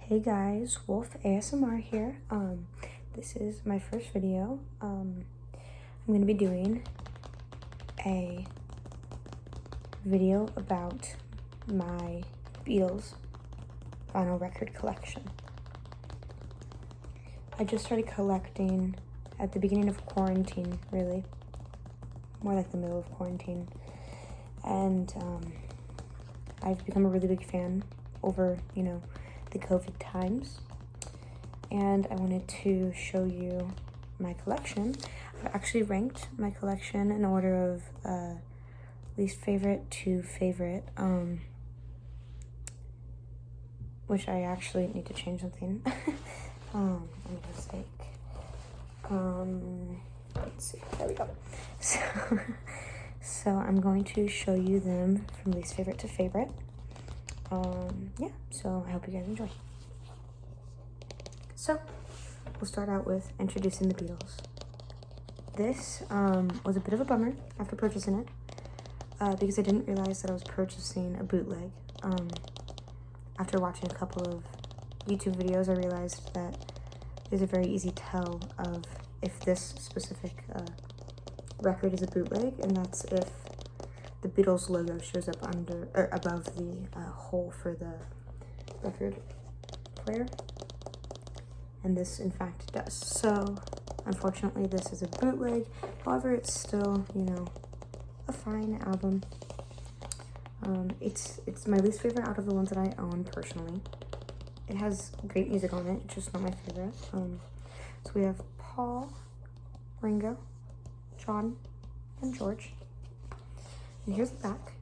Hey guys, Wolf ASMR here. This is my first video. I'm gonna be doing a video about my Beatles vinyl record collection. I just started collecting at the beginning of quarantine, really. More like the middle of quarantine. And I've become a really big fan over, the COVID times, and I wanted to show you my collection. I've actually ranked my collection in order of least favorite to favorite, which I actually need to change something. Let me just let's see, there we go. So I'm going to show you them from least favorite to favorite. Yeah, so I hope you guys enjoy. So, we'll start out with introducing the Beatles. This was a bit of a bummer after purchasing it, because I didn't realize that I was purchasing a bootleg. After watching a couple of YouTube videos, I realized that there's a very easy tell of if this specific record is a bootleg, and that's if the Beatles logo shows up under or above the hole for the record player, and this in fact does. So unfortunately this is a bootleg, however it's still, a fine album. It's my least favorite out of the ones that I own personally. It has great music on it, it's just not my favorite. So we have Paul, Ringo, John, and George. And here's the back,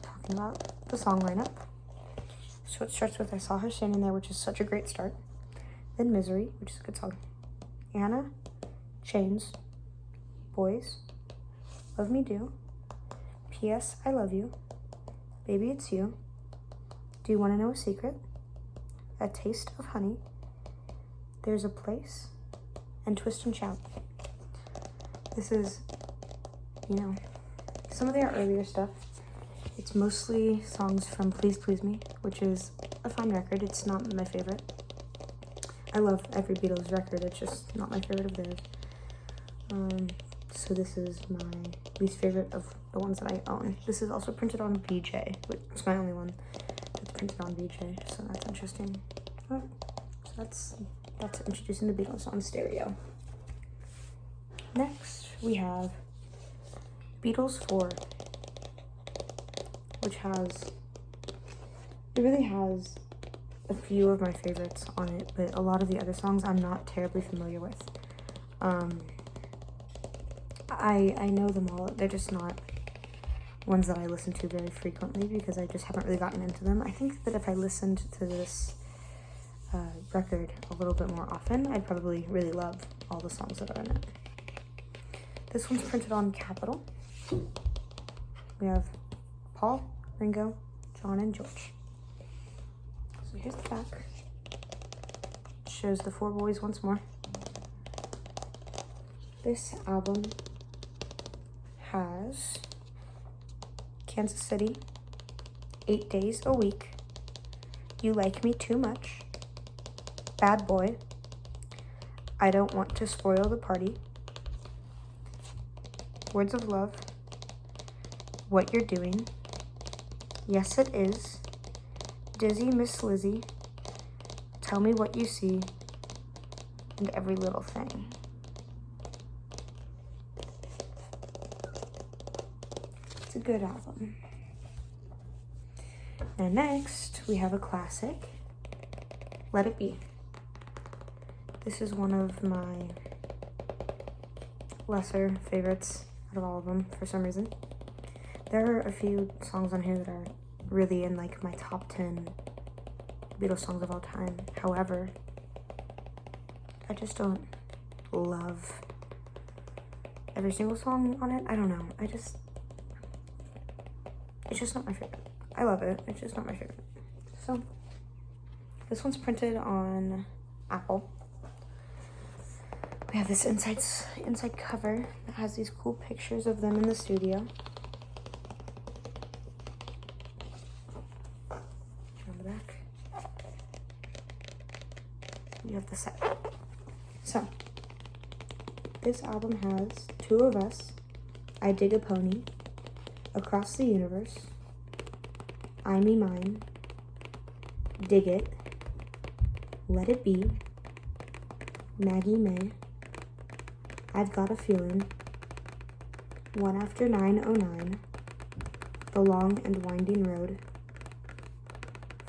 talking about the song lineup. So it starts with I Saw Her Standing There, which is such a great start. Then Misery, which is a good song. Anna, Chains, Boys, Love Me Do, P.S. I Love You, Baby It's You, Do You Want to Know a Secret, A Taste of Honey, There's a Place, and Twist and Shout. This is, some of their earlier stuff. It's mostly songs from Please Please Me, which is a fine record. It's not my favorite. I love every Beatles record, it's just not my favorite of theirs. So this is my least favorite of the ones that I own. This is also printed on BJ, which is my only one that's printed on BJ, so that's interesting. Alright, so that's introducing the Beatles on stereo. Next, we have Beatles 4, which really has a few of my favorites on it, but a lot of the other songs I'm not terribly familiar with. I know them all, they're just not ones that I listen to very frequently because I just haven't really gotten into them. I think that if I listened to this record a little bit more often, I'd probably really love all the songs that are in it. This one's printed on Capitol. We have Paul, Ringo, John, and George. So here's the back. It shows the four boys once more. This album has Kansas City, 8 Days a Week, You Like Me Too Much, Bad Boy, I Don't Want to Spoil the Party, Words of Love, What You're Doing, Yes It Is, Dizzy Miss Lizzie, Tell Me What You See, and Every Little Thing. It's a good album. And next, we have a classic, Let It Be. This is one of my lesser favorites out of all of them for some reason. There are a few songs on here that are really in like my top 10 Beatles songs of all time. However, I just don't love every single song on it. I don't know. It's just not my favorite. I love it. It's just not my favorite. So, this one's printed on Apple. We have this inside cover that has these cool pictures of them in the studio. On the back. you have the set. So, this album has Two of Us, I Dig a Pony, Across the Universe, I Me Mine, Dig It, Let It Be, Maggie May, I've Got a Feeling, One After 909, The Long and Winding Road,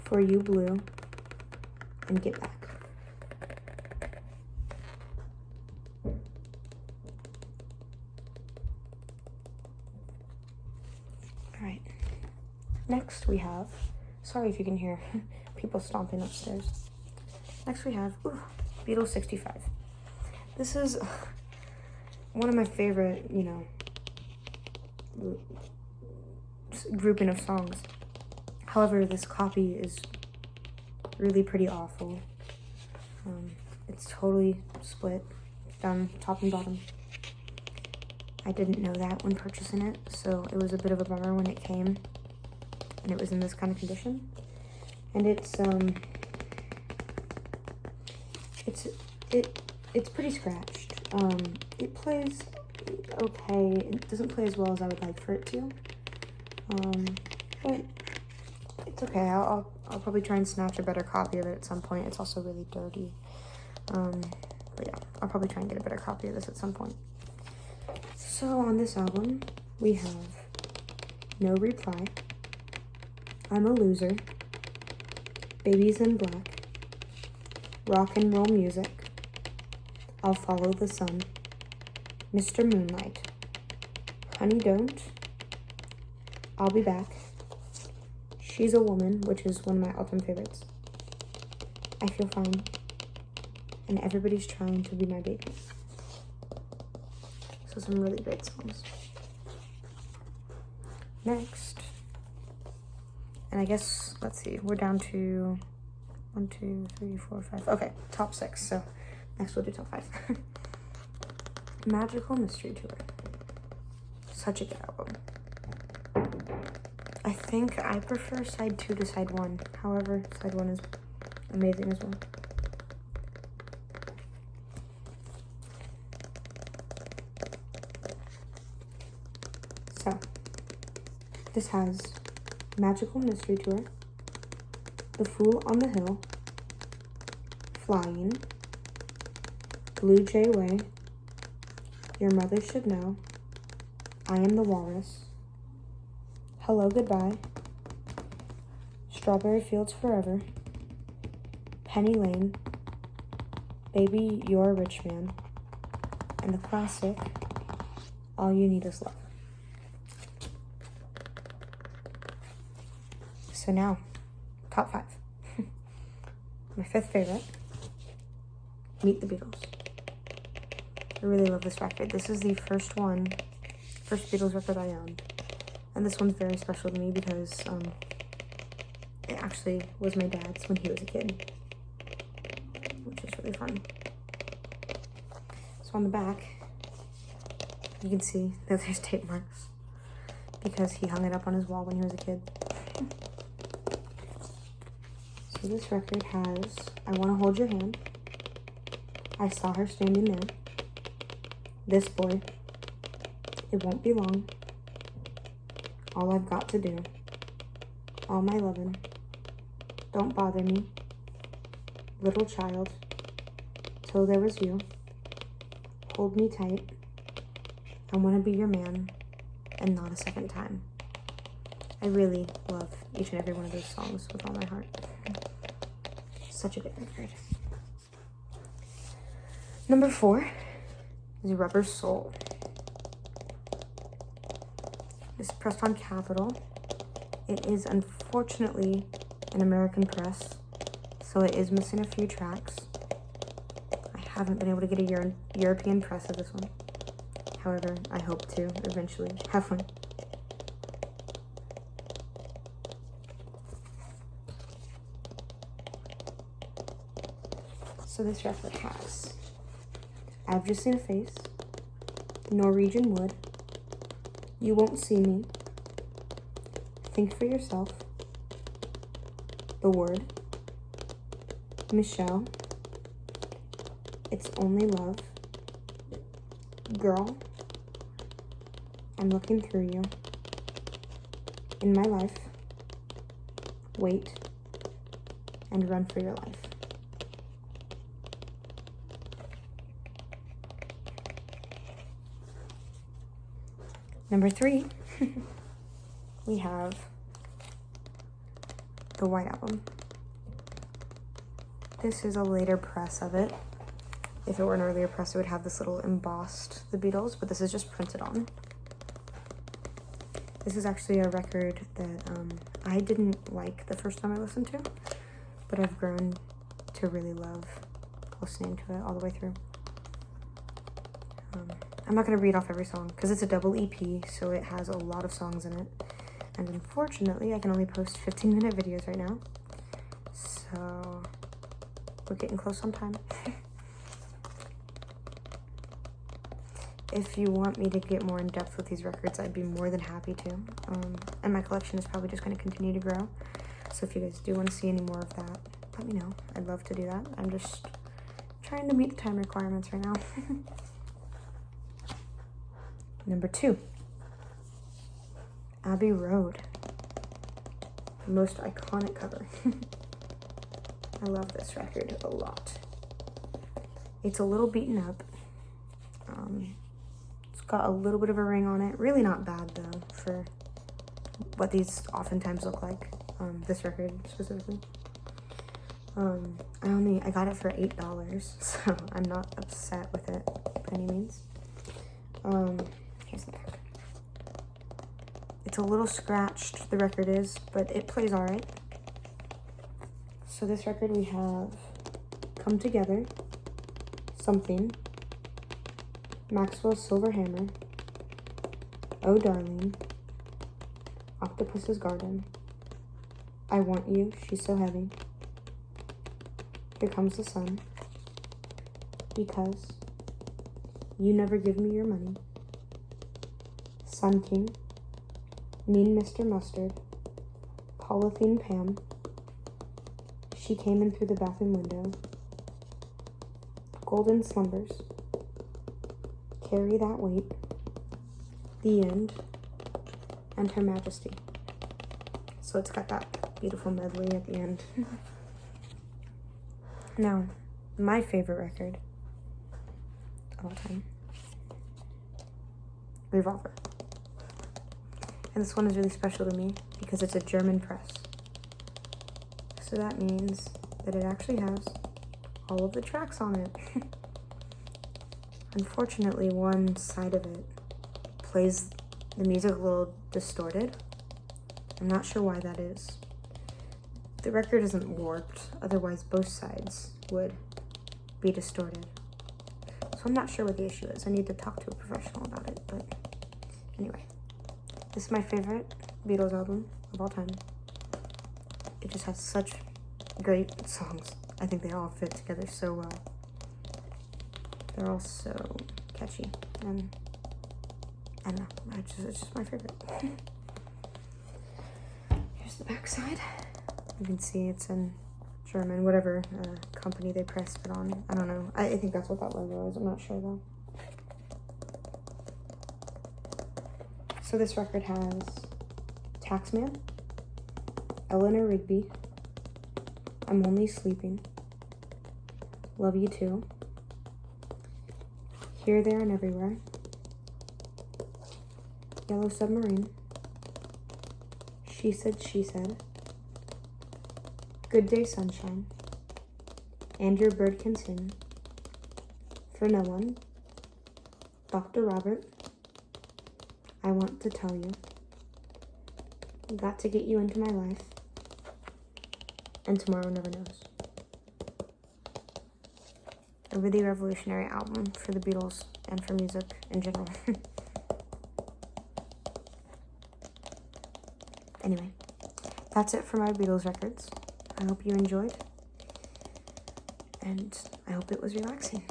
For You Blue, and Get Back. Alright, next we have, sorry if you can hear people stomping upstairs. Next we have Beatles 65. This is one of my favorite, grouping of songs. However, this copy is really pretty awful. It's totally split down top and bottom. I didn't know that when purchasing it, so it was a bit of a bummer when it came and it was in this kind of condition. And it's pretty scratched. It plays okay. It doesn't play as well as I would like for it to. But it's okay. I'll probably try and snatch a better copy of it at some point. It's also really dirty. But yeah, I'll probably try and get a better copy of this at some point. So on this album, we have No Reply, I'm a Loser, Babies in Black, Rock and Roll Music, I'll Follow the Sun, Mr. Moonlight, Honey Don't, I'll Be Back, She's a Woman, which is one of my all-time favorites, I Feel Fine, and Everybody's Trying to Be My Baby. So some really great songs. Next, and I guess, let's see, we're down to 1, 2, 3, 4, 5. Okay, top 6. So next we'll do top 5. Magical Mystery Tour. Such a good album. I think I prefer side 2 to side 1. However, side 1 is amazing as well. So, this has Magical Mystery Tour, The Fool on the Hill, Flying, Blue Jay Way, Your Mother Should Know, I Am the Walrus, Hello Goodbye, Strawberry Fields Forever, Penny Lane, Baby You're a Rich Man, and the classic, All You Need Is Love. So now, top 5. My 5th favorite, Meet the Beatles. I really love this record. This is the first Beatles record I owned. And this one's very special to me because it actually was my dad's when he was a kid, which is really fun. So on the back, you can see that there's tape marks because he hung it up on his wall when he was a kid. So this record has I Wanna Hold Your Hand, I Saw Her Standing There, This Boy, It Won't Be Long, All I've Got to Do, All My Lovin', Don't Bother Me, Little Child, Till There Was You, Hold Me Tight, I Wanna Be Your Man, and Not a Second Time. I really love each and every one of those songs with all my heart. Such a good record. Number 4 is Rubber Soul. This is pressed on Capitol. It is unfortunately an American press, so it is missing a few tracks. I haven't been able to get a European press of this one. However, I hope to eventually have one. So this record has I've Just Seen a Face, Norwegian Wood, You Won't See Me, Think for Yourself, The Word, Michelle, It's Only Love. Girl, I'm looking through you. In my life. Wait. And run for your life. Number 3, we have the White Album. This is a later press of it. If it were an earlier press, it would have this little embossed The Beatles, but this is just printed on. This is actually a record that I didn't like the first time I listened to, but I've grown to really love listening to it all the way through. I'm not going to read off every song because it's a double EP, so it has a lot of songs in it. And unfortunately, I can only post 15-minute videos right now. So we're getting close on time. If you want me to get more in depth with these records, I'd be more than happy to. And my collection is probably just going to continue to grow. So if you guys do want to see any more of that, let me know. I'd love to do that. I'm just trying to meet the time requirements right now. Number 2, Abbey Road. The most iconic cover. I love this record a lot. It's a little beaten up. It's got a little bit of a ring on it. Really not bad though for what these oftentimes look like. This record specifically. I got it for $8, so I'm not upset with it by any means. Here's the back. It's a little scratched, the record is, but it plays all right. So this record we have Come Together, Something, Maxwell's Silver Hammer, Oh Darling, Octopus's Garden, I Want You, She's So Heavy, Here Comes the Sun, Because, You Never Give Me Your Money, Sun King, Mean Mr. Mustard, Polythene Pam, She Came In Through the Bathroom Window, Golden Slumbers, Carry That Weight, The End, and Her Majesty. So it's got that beautiful medley at the end. Now, my favorite record of all time, Revolver. And this one is really special to me because it's a German press. So that means that it actually has all of the tracks on it. Unfortunately, one side of it plays the music a little distorted. I'm not sure why that is. The record isn't warped, otherwise both sides would be distorted. So I'm not sure what the issue is. I need to talk to a professional about it, but anyway. This is my favorite Beatles album of all time. It just has such great songs. I think they all fit together so well. They're all so catchy, and I don't know, it's just my favorite. Here's the back side. You can see it's in German, whatever company they pressed it on. I don't know. I think that's what that logo is. I'm not sure though. So this record has Taxman, Eleanor Rigby, I'm Only Sleeping, Love You Too, Here, There, and Everywhere, Yellow Submarine, She Said, She Said, Good Day Sunshine, And Your Bird Can Sing, For No One, Dr. Robert, I Want to Tell You, Got to Get You Into My Life, and Tomorrow Never Knows. A really revolutionary album for the Beatles and for music in general. Anyway, that's it for my Beatles records. I hope you enjoyed, and I hope it was relaxing.